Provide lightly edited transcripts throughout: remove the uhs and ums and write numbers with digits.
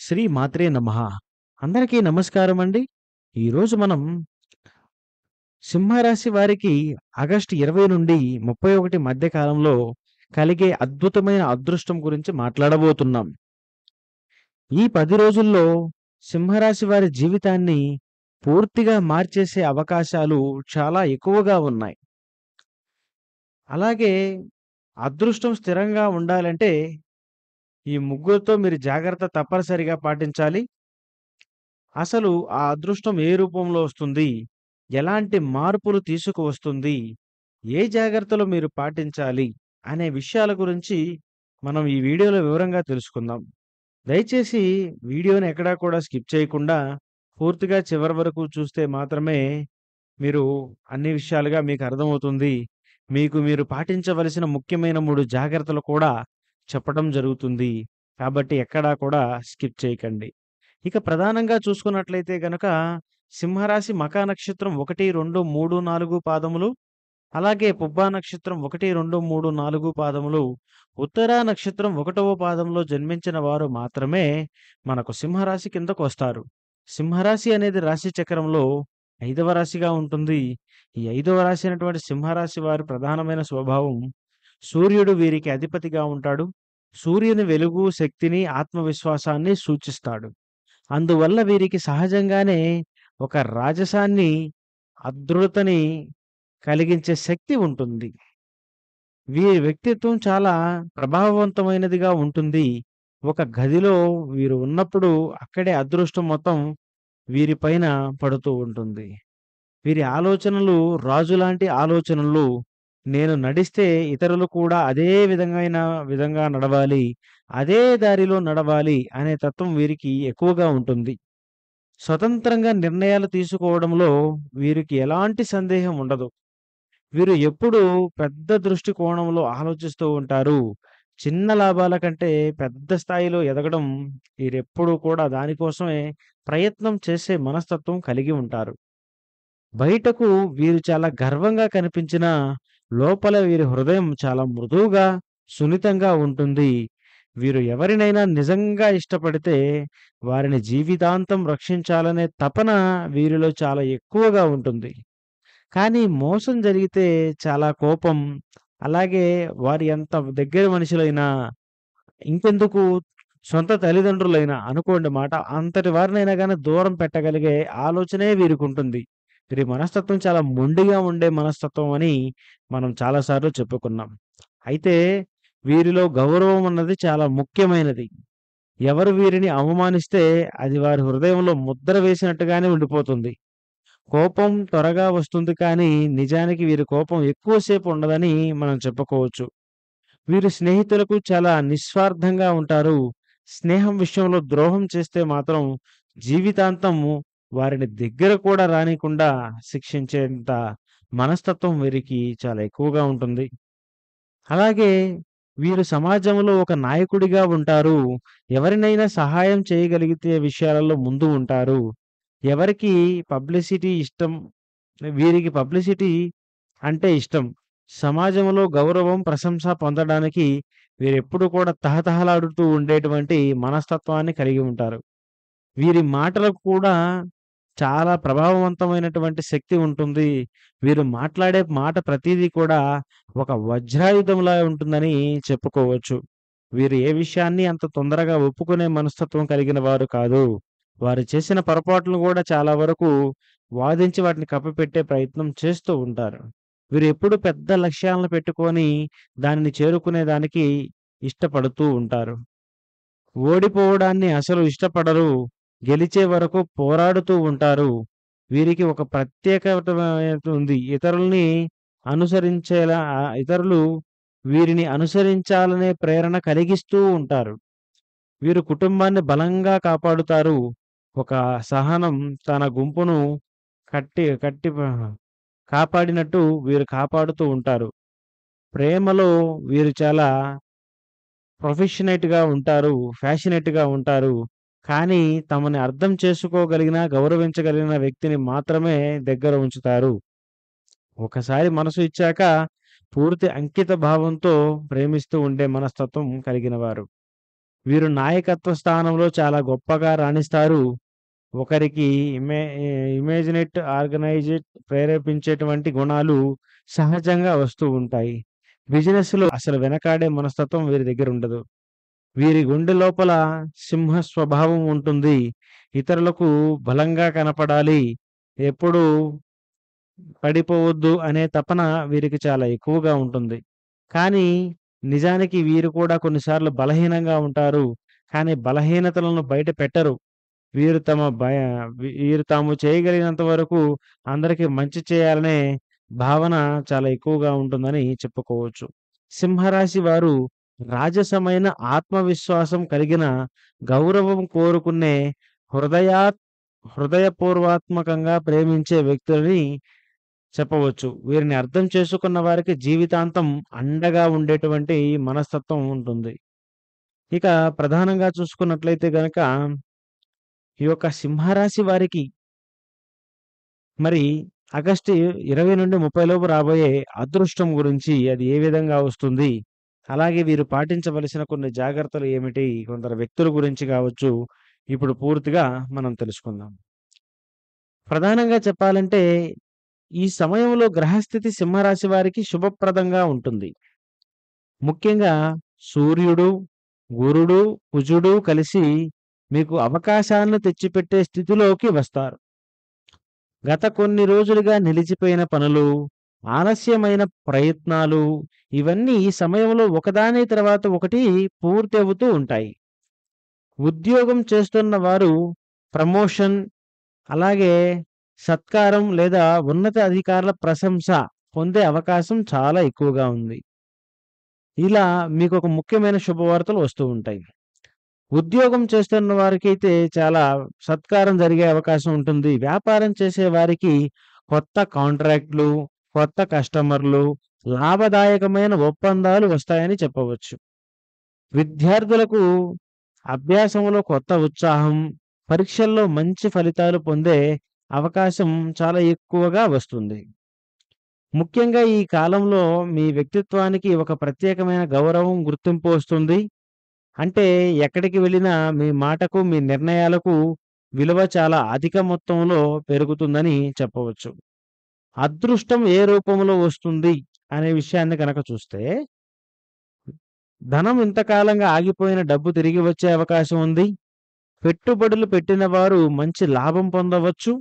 శ్రీ మాత్రే నమః. అందరికీ నమస్కారమండి. ఈరోజు మనం సింహరాశి వారికి ఆగస్టు 20 నుండి 31 మధ్య కాలంలో కలిగే అద్భుతమైన అదృష్టం గురించి మాట్లాడబోతున్నాం. ఈ 10 రోజుల్లో సింహరాశి వారి జీవితాన్ని పూర్తిగా మార్చేసే అవకాశాలు చాలా ఎక్కువగా ఉన్నాయి. అలాగే అదృష్టం స్థిరంగా ఉండాలంటే ఈ ముగ్గురితో మీరు జాగ్రత్త తప్పనిసరిగా పాటించాలి. అసలు ఆ అదృష్టం ఏ రూపంలో వస్తుంది? ఎలాంటి మార్పులు తీసుకువస్తుంది? ఏ జాగ్రత్తలు మీరు పాటించాలి? అనే విషయాల గురించి మనం ఈ వీడియోలో వివరంగా తెలుసుకుందాం. దయచేసి వీడియోని ఎక్కడా కూడా స్కిప్ చేయకుండా పూర్తిగా చివరి వరకు చూస్తే మాత్రమే మీరు అన్ని విషయాలుగా మీకు అర్థమవుతుంది. మీకు మీరు పాటించవలసిన ముఖ్యమైన 3 జాగ్రత్తలు కూడా చెప్పడం జరుగుతుంది. కాబట్టి ఎక్కడా కూడా స్కిప్ చేయకండి. ఇక ప్రధానంగా చూసుకున్నట్లయితే గనక సింహరాశి మఖా నక్షత్రం 1, 2, 3, 4 పాదములు, అలాగే పుబ్బా నక్షత్రం 1, 2, 3, 4 పాదములు, ఉత్తరా నక్షత్రం 1వ పాదంలో జన్మించిన వారు మాత్రమే మనకు సింహరాశి కిందకొస్తారు. సింహరాశి అనేది రాశి చక్రంలో 5వ రాశిగా ఉంటుంది. ఈ 5వ రాశి అయినటువంటి సింహరాశి వారి ప్రధానమైన స్వభావం సూర్యుడు వీరికి అధిపతిగా ఉంటాడు. సూర్యుని వెలుగు, శక్తిని, ఆత్మవిశ్వాసాన్ని సూచిస్తాడు. అందువల్ల వీరికి సహజంగానే ఒక రాజసాన్ని, దృఢతని కలిగించే శక్తి ఉంటుంది. వీరి వ్యక్తిత్వం చాలా ప్రభావవంతమైనదిగా ఉంటుంది. ఒక గదిలో వీరు ఉన్నప్పుడు అక్కడే అదృష్టం మొత్తం వీరి పైన పడుతూ ఉంటుంది. వీరి ఆలోచనలు రాజులాంటి ఆలోచనలు. నేను నడిస్తే ఇతరులు కూడా అదే విధంగా నడవాలి. అదే దారిలో నడవాలి అనే తత్వం వీరికి ఎక్కువగా ఉంటుంది. స్వతంత్రంగా నిర్ణయాలు తీసుకోవడంలో వీరికి ఎలాంటి సందేహం ఉండదు. వీరు ఎప్పుడూ పెద్ద దృష్టికోణంలో ఆలోచిస్తూ ఉంటారు. చిన్న లాభాల కంటే పెద్ద స్థాయిలో ఎదగడం వీరెప్పుడూ కూడా దానికోసమే ప్రయత్నం చేసే మనస్తత్వం కలిగి ఉంటారు. బయటకు వీరు చాలా గర్వంగా కనిపించినా, లోపల వీరి హృదయం చాలా మృదువుగా, సున్నితంగా ఉంటుంది. వీరు ఎవరినైనా నిజంగా ఇష్టపడితే, వారిని జీవితాంతం రక్షించాలనే తపన వీరిలో చాలా ఎక్కువగా ఉంటుంది. కానీ మోసం జరిగితే చాలా కోపం, అలాగే వారి ఎంత దగ్గర మనుషులైనా, ఇంకెందుకు సొంత తల్లిదండ్రులైనా అనుకోండి మాట, అంతటి వారినైనా గాని దూరం పెట్టగలిగే ఆలోచనే వీరికుంటుంది. వీరి మనస్తత్వం చాలా మొండిగా ఉండే మనస్తత్వం అని మనం చాలా సార్లు చెప్పుకున్నాం. అయితే వీరిలో గౌరవం అన్నది చాలా ముఖ్యమైనది. ఎవరు వీరిని అవమానిస్తే అది వారి హృదయంలో ముద్ర వేసినట్టుగానే ఉండిపోతుంది. కోపం త్వరగా వస్తుంది కానీ నిజానికి వీరి కోపం ఎక్కువ సేపు ఉండదని మనం చెప్పుకోవచ్చు. వీరు స్నేహితులకు చాలా నిస్వార్థంగా ఉంటారు. స్నేహం విషయంలో ద్రోహం చేస్తే మాత్రం జీవితాంతం వారిని దగ్గర కూడా రానీకుండా శిక్షించేంత మనస్తత్వం వీరికి చాలా ఎక్కువగా ఉంటుంది. అలాగే వీరు సమాజంలో ఒక నాయకుడిగా ఉంటారు. ఎవరినైనా సహాయం చేయగలిగితే విషయాలలో ముందు ఉంటారు. ఎవరికి పబ్లిసిటీ ఇష్టం వీరికి పబ్లిసిటీ అంటే ఇష్టం. సమాజంలో గౌరవం, ప్రశంస పొందడానికి వీరెప్పుడు కూడా తహతహలాడుతూ ఉండేటువంటి మనస్తత్వాన్ని కలిగి ఉంటారు. వీరి మాటలకు కూడా చాలా ప్రభావవంతమైనటువంటి శక్తి ఉంటుంది. వీరు మాట్లాడే మాట ప్రతీదీ కూడా ఒక వజ్రాయుధంలా ఉంటుందని చెప్పుకోవచ్చు. వీరు ఏ విషయాన్ని అంత తొందరగా ఒప్పుకునే మనస్తత్వం కలిగిన వారు కాదు. వారు చేసిన పొరపాట్లను గూడా చాలా వరకు వాదించి వాటిని కప్పిపెట్టే ప్రయత్నం చేస్తూ ఉంటారు. వీరు ఎప్పుడు పెద్ద లక్ష్యాలను పెట్టుకొని దానిని చేరుకునే దానికి ఇష్టపడుతూ ఉంటారు. ఓడిపోవడాన్ని అసలు ఇష్టపడరు. గెలిచే వరకు పోరాడుతూ ఉంటారు. వీరికి ఒక ప్రత్యేకత ఉంది. ఇతరులు వీరిని అనుసరించాలనే ప్రేరణ కలిగిస్తూ ఉంటారు. వీరు కుటుంబాన్ని బలంగా కాపాడుతారు. ఒక సహనం తన గుంపును కట్టి కట్టి ప కాపాడినట్టు వీరు కాపాడుతూ ఉంటారు. ప్రేమలో వీరు చాలా ప్రొఫెషనేట్‌గా ఉంటారు. ఫ్యాషనేట్‌గా ఉంటారు. కానీ తమని అర్థం చేసుకోగలిగిన, గౌరవించగలిగిన వ్యక్తిని మాత్రమే దగ్గర ఉంచుతారు. ఒకసారి మనసు ఇచ్చాక పూర్తి అంకిత భావంతో ప్రేమిస్తూ ఉండే మనస్తత్వం కలిగిన వారు. వీరు నాయకత్వ స్థానంలో చాలా గొప్పగా రాణిస్తారు. ఒకరికి ఇమేజినేట్, ఆర్గనైజేట్ ప్రేరేపించేటువంటి గుణాలు సహజంగా వస్తూ ఉంటాయి. బిజినెస్‌లో అసలు వెనకాడే మనస్తత్వం వీరి దగ్గరుండదు. వీరి గుండె లోపల సింహ స్వభావం ఉంటుంది. ఇతరులకు బలంగా కనపడాలి. ఎప్పుడూ పడిపోవద్దు అనే తపన వీరికి చాలా ఎక్కువగా ఉంటుంది. కానీ నిజానికి వీరు కూడా కొన్నిసార్లు బలహీనంగా ఉంటారు. కానీ బలహీనతలను బయట పెట్టరు. వీరు తమ భయ వీరు తాము చేయగలిగినంత వరకు అందరికి మంచి చేయాలనే భావన చాలా ఎక్కువగా ఉంటుందని చెప్పుకోవచ్చు. సింహరాశి వారు రాజసమైన ఆత్మవిశ్వాసం కలిగిన, గౌరవం కోరుకునే, హృదయా హృదయపూర్వాత్మకంగా ప్రేమించే వ్యక్తులని చెప్పవచ్చు. వీరిని అర్థం చేసుకున్న వారికి జీవితాంతం అండగా ఉండేటువంటి మనస్తత్వం ఉంటుంది. ఇక ప్రధానంగా చూసుకున్నట్లయితే గనక ఈ యొక్క సింహరాశి వారికి మరి ఆగస్టు 20 నుండి 30 లోపు రాబోయే అదృష్టం గురించి అది ఏ విధంగా వస్తుంది? అలాగే వీరు పాటించవలసిన కొన్ని జాగ్రత్తలు ఏమిటి? కొందరు వ్యక్తుల గురించి కావచ్చు. ఇప్పుడు పూర్తిగా మనం తెలుసుకుందాం. ప్రధానంగా చెప్పాలంటే ఈ సమయంలో గ్రహస్థితి సింహరాశి వారికి శుభప్రదంగా ఉంటుంది. ముఖ్యంగా సూర్యుడు, గురుడు, కుజుడు కలిసి మీకు అవకాశాలను తెచ్చిపెట్టే స్థితిలోకి వస్తారు. గత కొన్ని రోజులుగా నిలిచిపోయిన పనులు, ఆలస్యమైన ప్రయత్నాలు ఇవన్నీ ఈ సమయంలో ఒకదాని తర్వాత ఒకటి పూర్తి అవుతూ ఉంటాయి. ఉద్యోగం చేస్తున్న వారు ప్రమోషన్, అలాగే సత్కారం లేదా ఉన్నత అధికారుల ప్రశంస పొందే అవకాశం చాలా ఎక్కువగా ఉంది. ఇలా మీకొక ముఖ్యమైన శుభవార్తలు వస్తూ ఉంటాయి. ఉద్యోగం చేస్తున్న వారికైతే చాలా సత్కారం జరిగే అవకాశం ఉంటుంది. వ్యాపారం చేసే వారికి కొత్త కాంట్రాక్ట్‌లు, కొత్త కస్టమర్‌లు, లాభదాయకమైన ఒప్పందాలు వస్తాయని చెప్పవచ్చు. విద్యార్థులకు అభ్యాసంలో కొత్త ఉత్సాహం, పరీక్షల్లో మంచి ఫలితాలు పొందే అవకాశం చాలా ఎక్కువగా వస్తుంది. ముఖ్యంగా ఈ కాలంలో మీ వ్యక్తిత్వానికి ఒక ప్రత్యేకమైన గౌరవం, గుర్తింపు వస్తుంది. అంటే ఎక్కడికి వెళ్ళినా మీ మాటకు, మీ నిర్ణయాలకు విలువ చాలా అధిక మొత్తంలో పెరుగుతుందని చెప్పవచ్చు. అదృష్టం ఏ రూపంలో వస్తుంది అనే విషయాన్ని గనక చూస్తే, ధనం ఇంతకాలంగా ఆగిపోయిన డబ్బు తిరిగి వచ్చే అవకాశం ఉంది. పెట్టుబడులు పెట్టిన వారు మంచి లాభం పొందవచ్చు.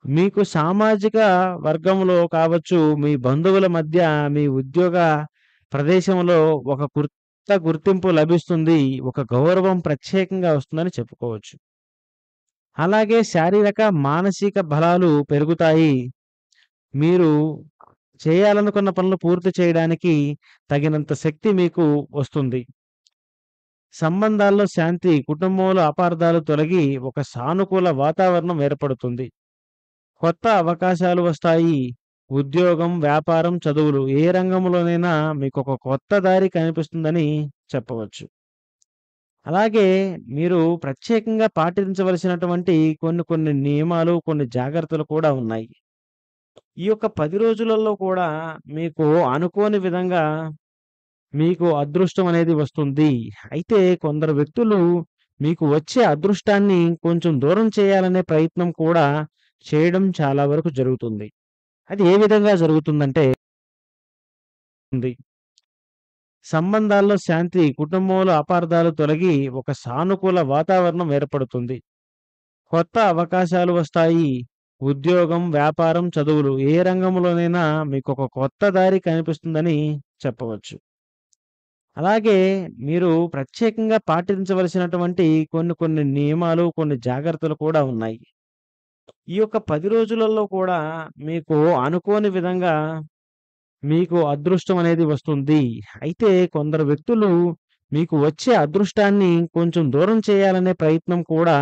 మీకు సామాజిక వర్గంలో కావచ్చు, మీ బంధువుల మధ్య, మీ ఉద్యోగ ప్రదేశంలో ఒక కొత్త గుర్తింపు లభిస్తుంది. ఒక గౌరవం ప్రత్యేకంగా వస్తుందని చెప్పుకోవచ్చు. అలాగే శారీరక, మానసిక బలాలు పెరుగుతాయి. మీరు చేయాలనుకున్న పనులు పూర్తి చేయడానికి తగినంత శక్తి మీకు వస్తుంది. సంబంధాల్లో శాంతి, కుటుంబంలో అపార్థాలు తొలగి ఒక సానుకూల వాతావరణం ఏర్పడుతుంది. కొత్త అవకాశాలు వస్తాయి. ఉద్యోగం, వ్యాపారం, చదువులు ఏ రంగంలోనైనా మీకొక కొత్త దారి కనిపిస్తుందని చెప్పవచ్చు. అలాగే మీరు ప్రత్యేకంగా పాటించవలసినటువంటి కొన్ని నియమాలు, కొన్ని జాగ్రత్తలు కూడా ఉన్నాయి. ఈ యొక్క 10 రోజులలో కూడా మీకు అనుకోని విధంగా మీకు అదృష్టం అనేది వస్తుంది. అయితే కొందరు వ్యక్తులు మీకు వచ్చే అదృష్టాన్ని కొంచెం దూరం చేయాలనే ప్రయత్నం కూడా చేయడం చాలా వరకు జరుగుతుంది. అది ఏ విధంగా జరుగుతుందంటే ఉంది. సంబంధాల్లో శాంతి, కుటుంబంలో అపార్థాలు తొలగి ఒక సానుకూల వాతావరణం ఏర్పడుతుంది. కొత్త అవకాశాలు వస్తాయి. ఉద్యోగం, వ్యాపారం, చదువులు ఏ రంగంలోనైనా మీకొక కొత్త దారి కనిపిస్తుందని చెప్పవచ్చు. అలాగే మీరు ప్రత్యేకంగా పాటించవలసినటువంటి కొన్ని నియమాలు, కొన్ని జాగ్రత్తలు కూడా ఉన్నాయి. ఈ యొక్క 10 రోజులలో కూడా మీకు అనుకోని విధంగా మీకు అదృష్టం అనేది వస్తుంది. అయితే కొందరు వ్యక్తులు మీకు వచ్చే అదృష్టాన్ని కొంచెం దూరం చేయాలనే ప్రయత్నం కూడా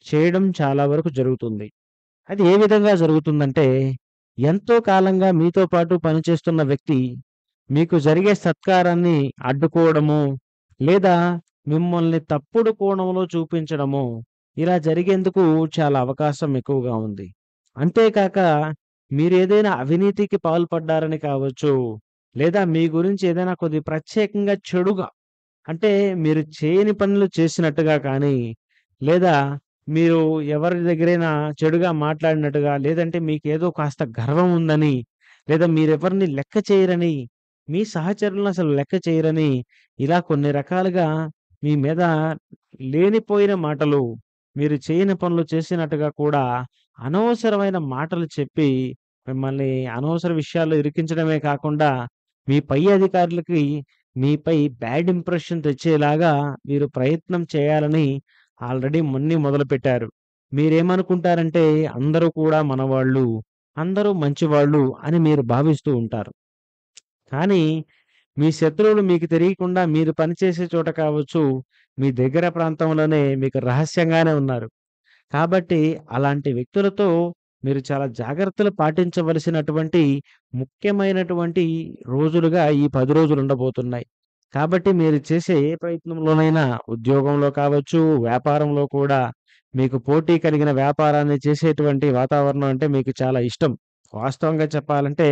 చేయడం చాలా వరకు జరుగుతుంది. అది ఏ విధంగా జరుగుతుందంటే, ఎంతో కాలంగా మీతో పాటు పనిచేస్తున్న వ్యక్తి మీకు జరిగే సత్కారాన్ని అడ్డుకోవడము, లేదా మిమ్మల్ని తప్పుడు కోణంలో చూపించడము, ఇలా జరిగేందుకు చాలా అవకాశం ఎక్కువగా ఉంది. అంతేకాక మీరేదైనా అవినీతికి పాల్పడ్డారని కావచ్చు, లేదా మీ గురించి ఏదైనా కొద్ది ప్రత్యేకంగా చెడుగా అంటే మీరు చేయని పనులు చేసినట్టుగా కానీ, లేదా మీరు ఎవరి దగ్గరైనా చెడుగా మాట్లాడినట్టుగా, లేదంటే మీకేదో కాస్త గర్వం ఉందని, లేదా మీరెవరిని లెక్క చేయరని, మీ సహచరులను అసలు లెక్క చేయరని, ఇలా కొన్ని రకాలుగా మీ మీద లేనిపోయిన మాటలు, మీరు చేయని పనులు చేసినట్టుగా కూడా అనవసరమైన మాటలు చెప్పి, మిమ్మల్ని అనవసర విషయాల్లో ఇరికించడమే కాకుండా, మీ పై అధికారులకి మీపై బ్యాడ్ ఇంప్రెషన్ తెచ్చేలాగా మీరు ప్రయత్నం చేయాలని ఆల్రెడీ మొదలుపెట్టారు. మీరేమనుకుంటారంటే అందరూ కూడా మనవాళ్ళు, అందరూ మంచివాళ్ళు అని మీరు భావిస్తూ ఉంటారు. కానీ మీ శత్రువులు మీకు తెలియకుండా మీరు పనిచేసే చోట కావచ్చు, మీ దగ్గర ప్రాంతంలోనే మీకు రహస్యంగానే ఉన్నారు. కాబట్టి అలాంటి వ్యక్తులతో మీరు చాలా జాగ్రత్తలు పాటించవలసినటువంటి ముఖ్యమైనటువంటి రోజులుగా ఈ 10 రోజులు ఉండబోతున్నాయి. కాబట్టి మీరు చేసే ఏ ప్రయత్నంలోనైనా ఉద్యోగంలో కావచ్చు, వ్యాపారంలో కూడా మీకు పోటీ కలిగిన వ్యాపారాన్ని చేసేటువంటి వాతావరణం అంటే మీకు చాలా ఇష్టం. వాస్తవంగా చెప్పాలంటే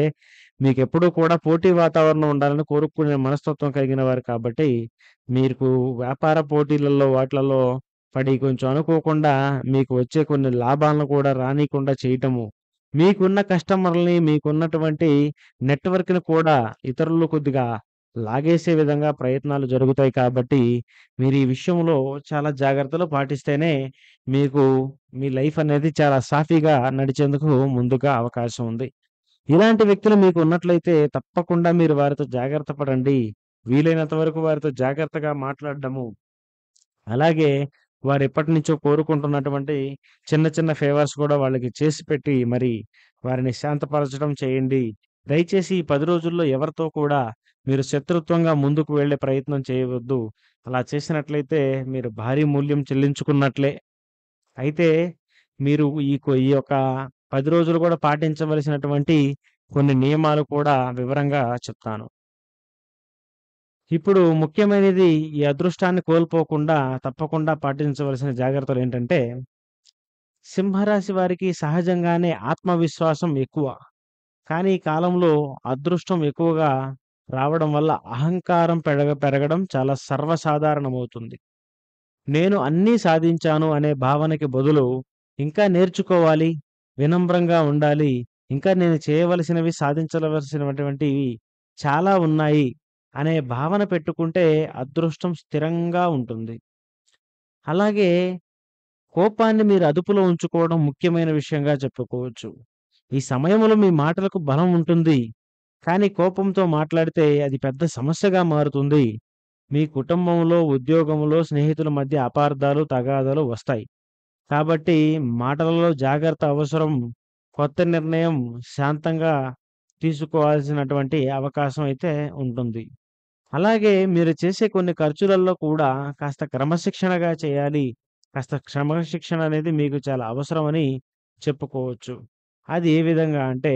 మీకెప్పుడూ కూడా పోటీ వాతావరణం ఉండాలని కోరుకునే మనస్తత్వం కలిగిన వారు కాబట్టి, మీకు వ్యాపార పోటీలలో వాటిలలో పడి కొంచెం అనుకోకుండా మీకు వచ్చే కొన్ని లాభాలను కూడా రానీయకుండా చేయటము. మీకున్న కస్టమర్‌లని, మీకున్నటువంటి నెట్‌వర్క్‌ని కూడా ఇతరులు కొద్దిగా లాగేసే విధంగా ప్రయత్నాలు జరుగుతాయి కాబట్టి, మీరు ఈ విషయంలో చాలా జాగ్రత్తలు పాటిస్తేనే మీకు మీ లైఫ్ అనేది చాలా సాఫీగా నడిచేందుకు ముందుగా అవకాశం ఉంది. ఇలాంటి వ్యక్తులు మీకు ఉన్నట్లయితే తప్పకుండా మీరు వారితో జాగ్రత్త పడండి. వీలైనంత వరకు వారితో జాగ్రత్తగా మాట్లాడడము అలాగే వారెప్పటినుంచో కోరుకుంటున్నటువంటి చిన్న చిన్న ఫేవర్స్ కూడా వాళ్ళకి చేసి పెట్టి మరి వారిని శాంతపరచడం చేయండి. దయచేసి ఈ 10 రోజుల్లో ఎవరితో కూడా మీరు శత్రుత్వంగా ముందుకు వెళ్ళే ప్రయత్నం చేయవద్దు. అలా చేసినట్లయితే మీరు భారీ మూల్యం చెల్లించుకున్నట్లే. అయితే మీరు ఈ యొక్క 10 రోజులు కూడా పాటించవలసినటువంటి కొన్ని నియమాలు కూడా వివరంగా చెప్తాను. ఇప్పుడు ముఖ్యమైనది ఈ అదృష్టాన్ని కోల్పోకుండా తప్పకుండా పాటించవలసిన జాగ్రత్తలేంటంటే, సింహరాశి వారికి సహజంగానే ఆత్మవిశ్వాసం ఎక్కువ. కానీ ఈ కాలంలో అదృష్టం ఎక్కువగా రావడం వల్ల అహంకారం పెరగడం చాలా సర్వసాధారణమవుతుంది. నేను అన్నీ సాధించాను అనే భావనకి బదులు ఇంకా నేర్చుకోవాలి, వినమ్రంగా ఉండాలి, ఇంకా నేను చేయవలసినవి సాధించవలసినటువంటివి చాలా ఉన్నాయి అనే భావన పెట్టుకుంటే అదృష్టం స్థిరంగా ఉంటుంది. అలాగే కోపాన్ని మీరు అదుపులో ఉంచుకోవడం ముఖ్యమైన విషయంగా చెప్పుకోవచ్చు. ఈ సమయంలో మీ మాటలకు బలం ఉంటుంది. కానీ కోపంతో మాట్లాడితే అది పెద్ద సమస్యగా మారుతుంది. మీ కుటుంబంలో, ఉద్యోగంలో, స్నేహితుల మధ్య అపార్థాలు, తగాదాలు వస్తాయి. కాబట్టి మాటలలో జాగ్రత్త అవసరం. కొత్త నిర్ణయం శాంతంగా తీసుకోవాల్సినటువంటి అవకాశం అయితే ఉంటుంది. అలాగే మీరు చేసే కొన్ని ఖర్చులలో కూడా కాస్త క్రమశిక్షణగా చేయాలి. కాస్త క్రమశిక్షణ అనేది మీకు చాలా అవసరమని చెప్పుకోవచ్చు. అది ఏ విధంగా అంటే,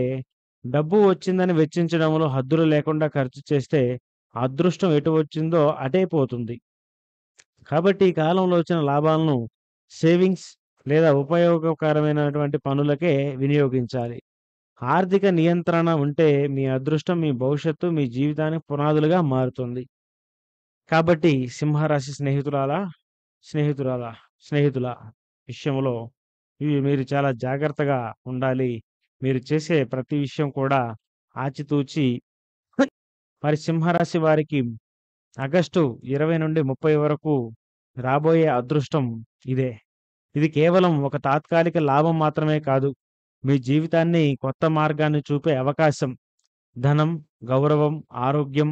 డబ్బు వచ్చిందని వెచ్చించడంలో హద్దులు లేకుండా ఖర్చు చేస్తే, అదృష్టం ఎటు వచ్చిందో అటే పోతుంది. కాబట్టి ఈ కాలంలో వచ్చిన లాభాలను సేవింగ్స్ లేదా ఉపయోగకరమైనటువంటి పనులకే వినియోగించాలి. ఆర్థిక నియంత్రణ ఉంటే మీ అదృష్టం మీ భవిష్యత్తు, మీ జీవితానికి పునాదులుగా మారుతుంది. కాబట్టి సింహరాశి స్నేహితురాలా, స్నేహితుల విషయంలో ఇవి మీరు చాలా జాగ్రత్తగా ఉండాలి. మీరు చేసే ప్రతి విషయం కూడా ఆచితూచి మరి సింహరాశి వారికి ఆగస్టు 20 నుండి 30 వరకు రాబోయే అదృష్టం ఇదే. ఇది కేవలం ఒక తాత్కాలిక లాభం మాత్రమే కాదు. మీ జీవితాన్ని కొత్త మార్గాన్ని చూపే అవకాశం. ధనం, గౌరవం, ఆరోగ్యం,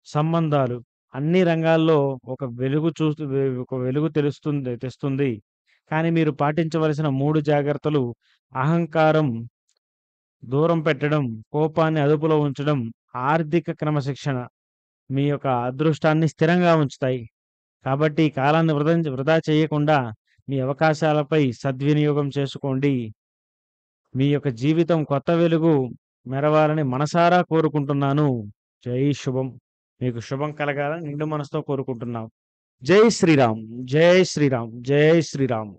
సంబంధాలు అన్ని రంగాల్లో ఒక వెలుగు తెస్తుంది. కానీ మీరు పాటించవలసిన 3 జాగ్రత్తలు అహంకారం దూరం పెట్టడం, కోపాన్ని అదుపులో ఉంచడం, ఆర్థిక క్రమశిక్షణ మీ యొక్క అదృష్టాన్ని స్థిరంగా ఉంచుతాయి. కాబట్టి ఈ కాలాన్ని వృధా చేయకుండా మీ అవకాశాలపై సద్వినియోగం చేసుకోండి. మీ యొక్క జీవితం కొత్త వెలుగు మెరవాలని మనసారా కోరుకుంటున్నాను. జై శుభం. మీకు శుభం కలగాలని నిండు మనసుతో కోరుకుంటున్నాం. జై శ్రీరామ్! జై శ్రీరామ్! జై శ్రీరామ్!